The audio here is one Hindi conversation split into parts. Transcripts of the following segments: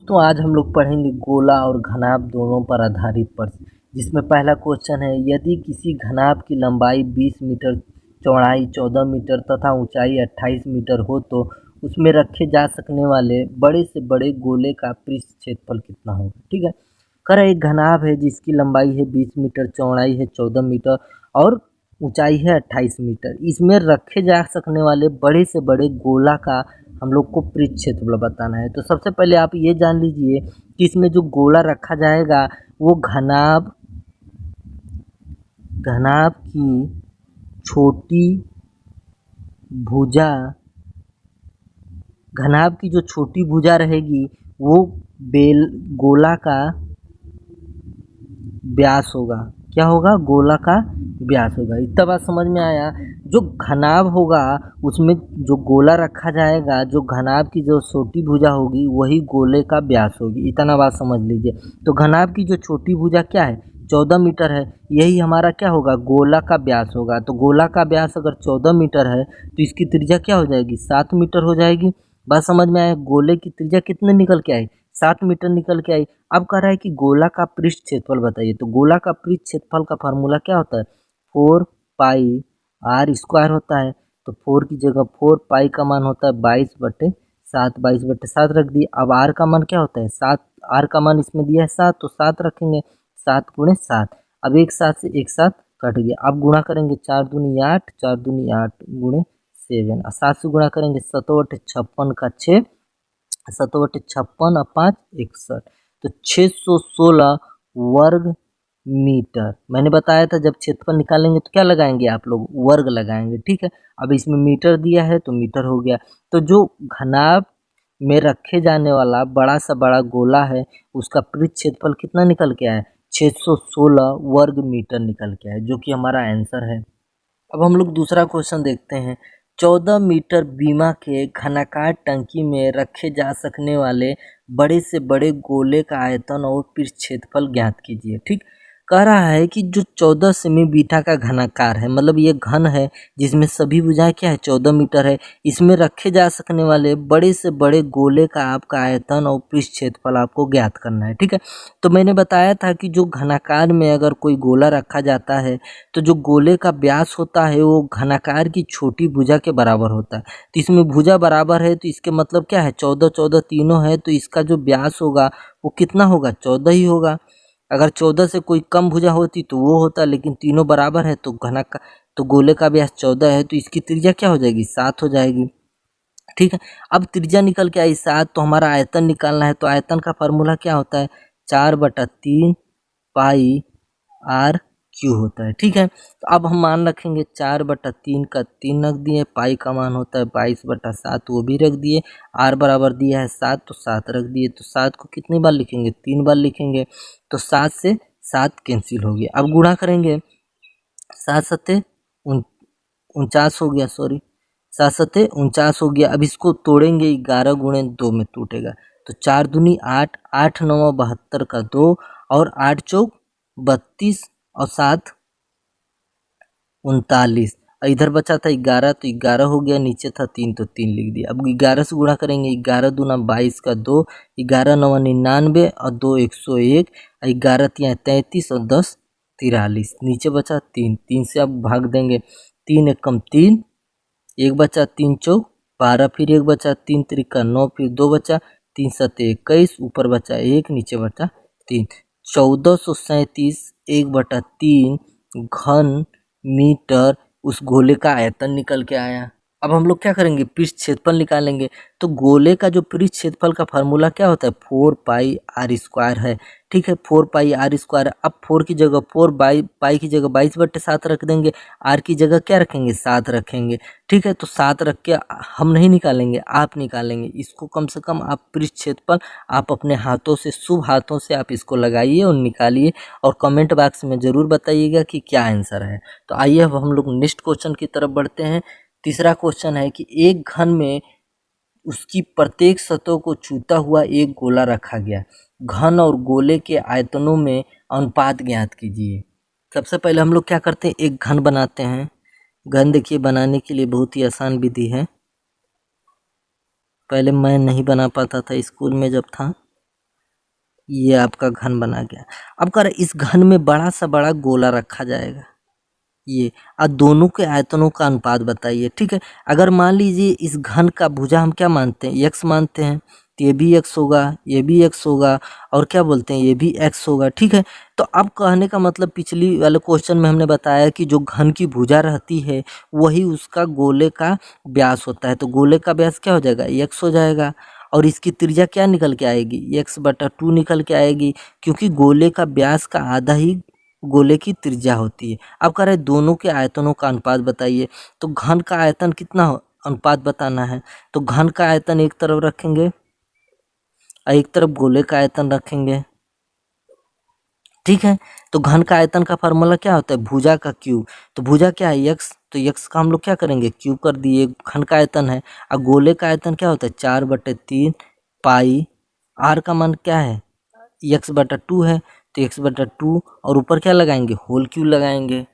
तो आज हम लोग पढ़ेंगे गोला और घनाभ दोनों पर आधारित प्रश्न, जिसमें पहला क्वेश्चन है, यदि किसी घनाभ की लंबाई 20 मीटर, चौड़ाई 14 मीटर तथा ऊंचाई 28 मीटर हो तो उसमें रखे जा सकने वाले बड़े से बड़े गोले का पृष्ठ क्षेत्रफल कितना होगा। ठीक है। कर एक घनाभ है जिसकी लंबाई है 20 मीटर, चौड़ाई है 14 मीटर और ऊंचाई है 28 मीटर। इसमें रखे जा सकने वाले बड़े से बड़े गोला का हम लोग को पृष्ठ क्षेत्रफल बताना है। तो सबसे पहले आप ये जान लीजिए कि इसमें जो गोला रखा जाएगा वो घनाभ घनाभ की छोटी भुजा घनाभ की जो छोटी भुजा रहेगी वो बेल गोला का व्यास होगा। क्या होगा? गोला का व्यास होगा। इतना बात समझ में आया। जो घनाभ होगा उसमें जो गोला रखा जाएगा, जो घनाभ की जो छोटी भुजा होगी वही गोले का व्यास होगी। इतना बात समझ लीजिए। तो घनाभ की जो छोटी भुजा क्या है? 14 मीटर है। यही हमारा क्या होगा? गोला का व्यास होगा। तो गोला का व्यास अगर 14 मीटर है तो इसकी त्रिज्या क्या हो जाएगी? 7 मीटर हो जाएगी। बात समझ में आया। गोले की त्रिज्या कितने निकल के आई? 7 मीटर निकल के आई। अब कह रहा है कि गोला का पृष्ठ क्षेत्रफल बताइए। तो गोला का पृष्ठ क्षेत्रफल का फार्मूला क्या होता है? 4 पाई आर स्क्वायर होता है। तो 4 की जगह 4 पाई का मान होता है 22/7। 22/7 रख दिए। अब आर का मान क्या होता है? 7। आर का मान इसमें दिया है 7, तो 7 रखेंगे। 7 गुणे 7। अब एक साथ से एक साथ कट गया। अब गुणा करेंगे 4 दूनी 8, 4 दूनी 8 गुणे 7 और 7 से गुणा करेंगे 7/56 का 6, 7/56 और 5 61। तो 616 वर्ग मीटर। मैंने बताया था जब क्षेत्रफल निकालेंगे तो क्या लगाएंगे आप लोग? वर्ग लगाएंगे। ठीक है। अब इसमें मीटर दिया है तो मीटर हो गया। तो जो घनाभ में रखे जाने वाला बड़ा सा बड़ा गोला है उसका पृष्ठ क्षेत्रफल कितना निकल के आया है? 616 वर्ग मीटर निकल के आया है, जो कि हमारा आंसर है। अब हम लोग दूसरा क्वेश्चन देखते हैं। 14 मीटर बीमा के घनाकार टंकी में रखे जा सकने वाले बड़े से बड़े गोले का आयतन और पृष्ठ क्षेत्रफल ज्ञात कीजिए। ठीक। कह रहा है कि जो 14 सेमी बीटा का घनाकार है, मतलब ये घन है जिसमें सभी भुजाएं क्या है? 14 मीटर है। इसमें रखे जा सकने वाले बड़े से बड़े गोले का आपका आयतन और पृष्ठ क्षेत्रफल आपको ज्ञात करना है। ठीक है। तो मैंने बताया था कि जो घनाकार में अगर कोई गोला रखा जाता है तो जो गोले का व्यास होता है वो घनाकार की छोटी भुजा के बराबर होता है। तो इसमें भुजा बराबर है तो इसके मतलब क्या है? 14 14 तीनों है तो इसका जो व्यास होगा वो कितना होगा? 14 ही होगा। अगर 14 से कोई कम भुजा होती तो वो होता, लेकिन तीनों बराबर है तो तो गोले का व्यास 14 है तो इसकी त्रिज्या क्या हो जाएगी? 7 हो जाएगी। ठीक है। अब त्रिज्या निकल के आई 7, तो हमारा आयतन निकालना है। तो आयतन का फार्मूला क्या होता है? 4/3 पाई आर क्यू होता है। ठीक है। तो अब हम मान रखेंगे 4/3 का 3 रख दिए, पाई का मान होता है 22/7 वो भी रख दिए, आर बराबर दिया है 7 तो 7 रख दिए। तो 7 को कितनी बार लिखेंगे? 3 बार लिखेंगे। तो 7 से 7 कैंसिल हो गया। अब गुणा करेंगे 7 सत्ते 49 हो गया, सॉरी 7 सत्ते 49 हो गया। अब इसको तोड़ेंगे 11 गुणे 2 में टूटेगा। तो 4 दूनी 8, 8 9 72 का 2 और 8 चौक 32 और 7 39। इधर बचा था 11 तो 11 हो गया, नीचे था 3 तो 3 लिख दिया। अब 11 से गुणा करेंगे 11 दूना 22 का 2, 11 9 99 और 2 101, 11 तिया 33 और 10 43। नीचे बचा 3, 3 से अब भाग देंगे। 3 एकम 3, एक बचा 3 चौक 12, फिर एक बचा 3 त्रिका 9, फिर 2 बचा 3 सत्ते 21, ऊपर बचा 1 नीचे बचा 3। 1437 1/3 घन मीटर उस गोले का आयतन निकल के आया। अब हम लोग क्या करेंगे? पृष्ठ क्षेत्रफल निकालेंगे। तो गोले का जो पृष्ठ क्षेत्रफल का फार्मूला क्या होता है? 4 पाई आर स्क्वायर है। ठीक है। 4 पाई आर स्क्वायर। अब 4 की जगह 4 बाई पाई की जगह 22/7 रख देंगे, आर की जगह क्या रखेंगे? 7 रखेंगे। ठीक है। तो 7 रख के हम नहीं निकालेंगे, आप निकालेंगे इसको। कम से कम आप पृष्ठ क्षेत्रफल आप अपने हाथों से, शुभ हाथों से आप इसको लगाइए और निकालिए और कमेंट बॉक्स में ज़रूर बताइएगा कि क्या आंसर है। तो आइए अब हम लोग नेक्स्ट क्वेश्चन की तरफ बढ़ते हैं। तीसरा क्वेश्चन है कि एक घन में उसकी प्रत्येक सतह को छूता हुआ एक गोला रखा गया। घन और गोले के आयतनों में अनुपात ज्ञात कीजिए। सबसे पहले हम लोग क्या करते हैं? एक घन बनाते हैं। घन देखिए बनाने के लिए बहुत ही आसान विधि है। पहले मैं नहीं बना पाता था स्कूल में जब था, ये आपका घन बना गया। अब कर इस घन में बड़ा सा बड़ा गोला रखा जाएगा, ये और दोनों के आयतनों का अनुपात बताइए। ठीक है, अगर मान लीजिए इस घन का भुजा हम क्या मानते हैं, एक्स मानते हैं, तो ये भी एक्स होगा, ये भी एक्स होगा, और क्या बोलते हैं, ये भी एक्स होगा। ठीक है, तो अब कहने का मतलब पिछली वाले क्वेश्चन में हमने बताया कि जो घन की भुजा रहती है वही उसका गोले का व्यास होता है, तो गोले का व्यास क्या हो जाएगा, एक्स हो जाएगा। और इसकी त्रिज्या क्या निकल के आएगी, x/2 निकल के आएगी, क्योंकि गोले का व्यास का आधा ही गोले की त्रिज्या होती है। अब कह रहे हैं दोनों के आयतनों का अनुपात बताइए, तो घन का आयतन कितना अनुपात बताना है, तो घन का आयतन एक तरफ रखेंगे और एक तरफ गोले का आयतन रखेंगे। ठीक है, तो घन का आयतन का फार्मूला क्या होता है, भुजा का क्यूब, तो भुजा क्या है, x, तो x का हम लोग क्या करेंगे, क्यूब कर दिए, घन का आयतन है। और गोले का आयतन क्या होता है, 4/3 पाई, r का मान क्या है, x/2 है, तो x/2 और ऊपर क्या लगाएंगे, होल क्यूब लगाएंगे।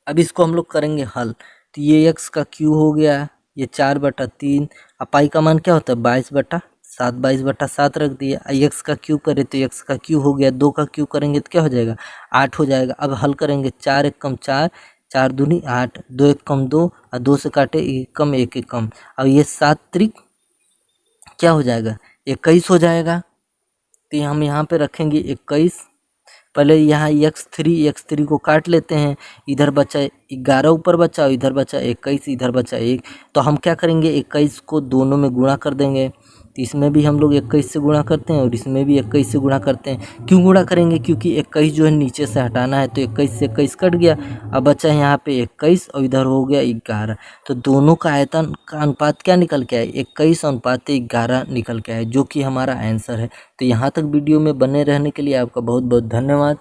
अब इसको हम लोग करेंगे हल, तो ये x का क्यूब हो गया, ये 4/3, और पाई का मान क्या होता है, 22/7, 22/7 रख दिया। x का क्यूब करें तो x का क्यूब हो गया, 2 का क्यूब करेंगे तो क्या हो जाएगा, 8 हो जाएगा। अब हल करेंगे, 4 1 कम 4, 4 दूनी 8, 2 1 कम 2, और 2 से काटे 1 कम 1 1 कम, अब ये 7 त्रिक क्या हो जाएगा, 21 हो जाएगा। तो हम यहाँ पे रखेंगे 21। पहले यहाँ x3 को काट लेते हैं, इधर बचा 11 ऊपर बचा और इधर बचा 21, इधर बचा 1, तो हम क्या करेंगे 21 को दोनों में गुणा कर देंगे, तो इसमें भी हम लोग 21 से गुणा करते हैं और इसमें भी 21 से गुणा करते हैं। क्यों गुणा करेंगे, क्योंकि 21 जो है नीचे से हटाना है, तो 21 से 21 कट गया, अब बचा यहाँ पे 21 और इधर हो गया 11, तो दोनों का आयतन का अनुपात क्या निकल के आए, 21:11 निकल के आए, जो कि हमारा आंसर है। तो यहाँ तक वीडियो में बने रहने के लिए आपका बहुत बहुत धन्यवाद।